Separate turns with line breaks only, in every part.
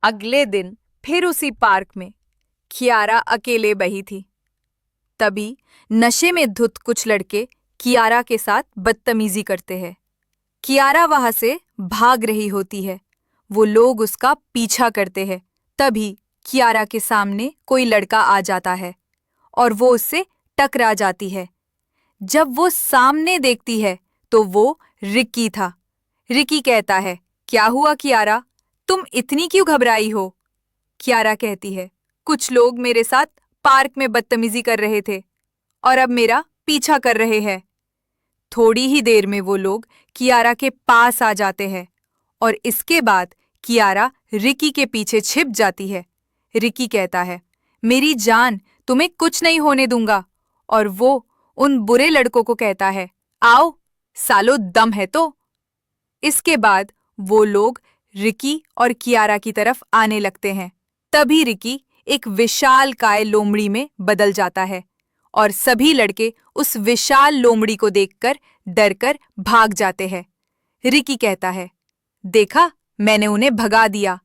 अगले दिन फिर उसी पार्क में कियारा अकेले बही थी। तभी नशे में धुत कुछ लड़के कियारा के साथ बदतमीजी करते हैं। कियारा वहां से भाग रही होती है। वो लोग उसका पीछा करते हैं। तभी कियारा के सामने कोई लड़का आ जाता है और वो उससे टकरा जाती है। जब वो सामने देखती है तो वो रिकी था। रिकी कहता है, क्या हुआ कियारा, तुम इतनी क्यों घबराई हो? कियारा कहती है, कुछ लोग मेरे साथ पार्क में बदतमीजी कर रहे थे और अब मेरा पीछा कर रहे हैं। थोड़ी ही देर में वो लोग कियारा के पास आ जाते हैं और इसके बाद कियारा रिकी के पीछे छिप जाती है। रिकी कहता है, मेरी जान, तुम्हें कुछ नहीं होने दूंगा। और वो उन बुरे लड़कों को कहता है, आओ सालो, दम है तो। इसके बाद वो लोग रिकी और कियारा की तरफ आने लगते हैं। तभी रिकी एक विशालकाय लोमड़ी में बदल जाता है और सभी लड़के उस विशाल लोमड़ी को देखकर डरकर भाग जाते हैं। रिकी कहता है, देखा, मैंने उन्हें भगा दिया।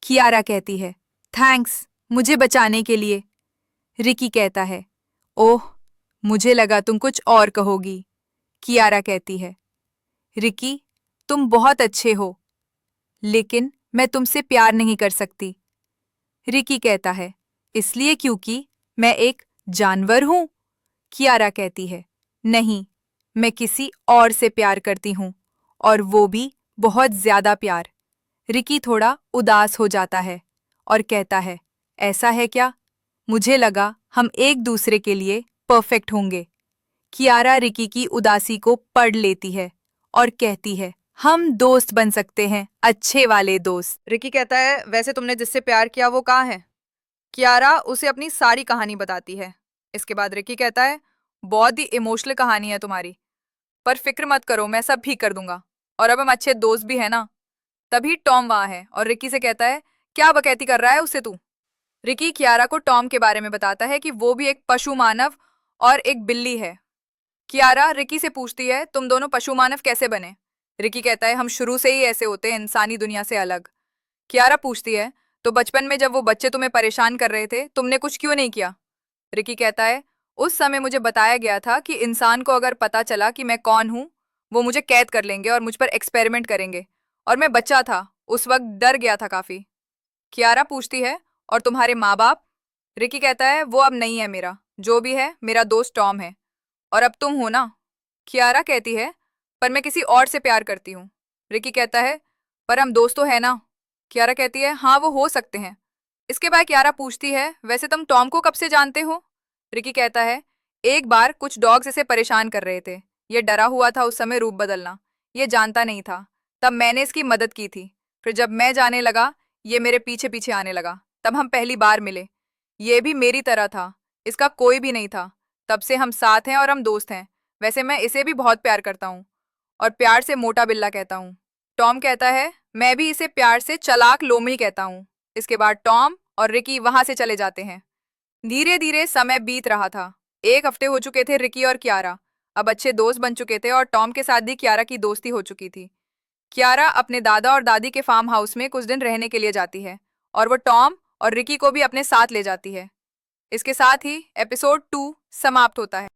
कियारा कहती है, थैंक्स मुझे बचाने के लिए। रिकी कहता है, ओह, मुझे लगा तुम कुछ और कहोगी। कियारा कहती है, रिकी, तुम बहुत अच्छे हो, लेकिन मैं तुमसे प्यार नहीं कर सकती। रिकी कहता है, इसलिए क्योंकि मैं एक जानवर हूं। कियारा कहती है, नहीं, मैं किसी और से प्यार करती हूं, और वो भी बहुत ज्यादा प्यार। रिकी थोड़ा उदास हो जाता है और कहता है, ऐसा है क्या? मुझे लगा हम एक दूसरे के लिए परफेक्ट होंगे। कियारा रिकी की उदासी को पढ़ लेती है और कहती है, हम दोस्त बन सकते हैं, अच्छे वाले दोस्त।
रिकी कहता है, वैसे तुमने जिससे प्यार किया वो कहाँ है? कियारा उसे अपनी सारी कहानी बताती है। इसके बाद रिकी कहता है, बहुत ही इमोशनल कहानी है तुम्हारी, पर फिक्र मत करो, मैं सब ठीक कर दूंगा, और अब हम अच्छे दोस्त भी हैं ना। तभी टॉम वहां है और रिकी से कहता है, क्या बकैती कर रहा है उससे तू? रिकी कियारा को टॉम के बारे में बताता है कि वो भी एक पशु मानव और एक बिल्ली है। कियारा रिकी से पूछती है, तुम दोनों पशु मानव कैसे बने? रिकी कहता है, हम शुरू से ही ऐसे होते हैं, इंसानी दुनिया से अलग। कियारा पूछती है, तो बचपन में जब वो बच्चे तुम्हें परेशान कर रहे थे, तुमने कुछ क्यों नहीं किया? रिकी कहता है, उस समय मुझे बताया गया था कि इंसान को अगर पता चला कि मैं कौन हूं, वो मुझे कैद कर लेंगे और मुझ पर एक्सपेरिमेंट करेंगे, और मैं बच्चा था, उस वक्त डर गया था काफी। कियारा पूछती है, और तुम्हारे माँ बाप? रिकी कहता है, वो अब नहीं है मेरा, जो भी है मेरा दोस्त टॉम है, और अब तुम हो ना? कियारा कहती है, पर मैं किसी और से प्यार करती हूँ। रिकी कहता है, पर हम दोस्त तो है ना? कियारा कहती है, हाँ वो हो सकते हैं। इसके बाद कियारा पूछती है, वैसे तुम टॉम को कब से जानते हो? रिकी कहता है, एक बार कुछ डॉग्स इसे परेशान कर रहे थे, ये डरा हुआ था उस समय रूप बदलना, ये जानता नहीं था, तब मैंने इसकी मदद की थी। फिर जब मैं जाने लगा, ये मेरे पीछे पीछे आने लगा, तब हम पहली बार मिले। ये भी मेरी तरह था, इसका कोई भी नहीं था, तब से हम साथ हैं और हम दोस्त हैं। वैसे मैं इसे भी बहुत प्यार करता हूँ, और प्यार से मोटा बिल्ला कहता हूँ। टॉम कहता है, मैं भी इसे प्यार से चालाक लोमड़ी कहता हूँ। इसके बाद टॉम और रिकी वहां से चले जाते हैं। धीरे धीरे समय बीत रहा था। 1 हफ्ते हो चुके थे। रिकी और कियारा अब अच्छे दोस्त बन चुके थे और टॉम के साथ भी कियारा की दोस्ती हो चुकी थी। कियारा अपने दादा और दादी के फार्म हाउस में कुछ दिन रहने के लिए जाती है और वो टॉम और रिकी को भी अपने साथ ले जाती है। इसके साथ ही एपिसोड 2 समाप्त होता है।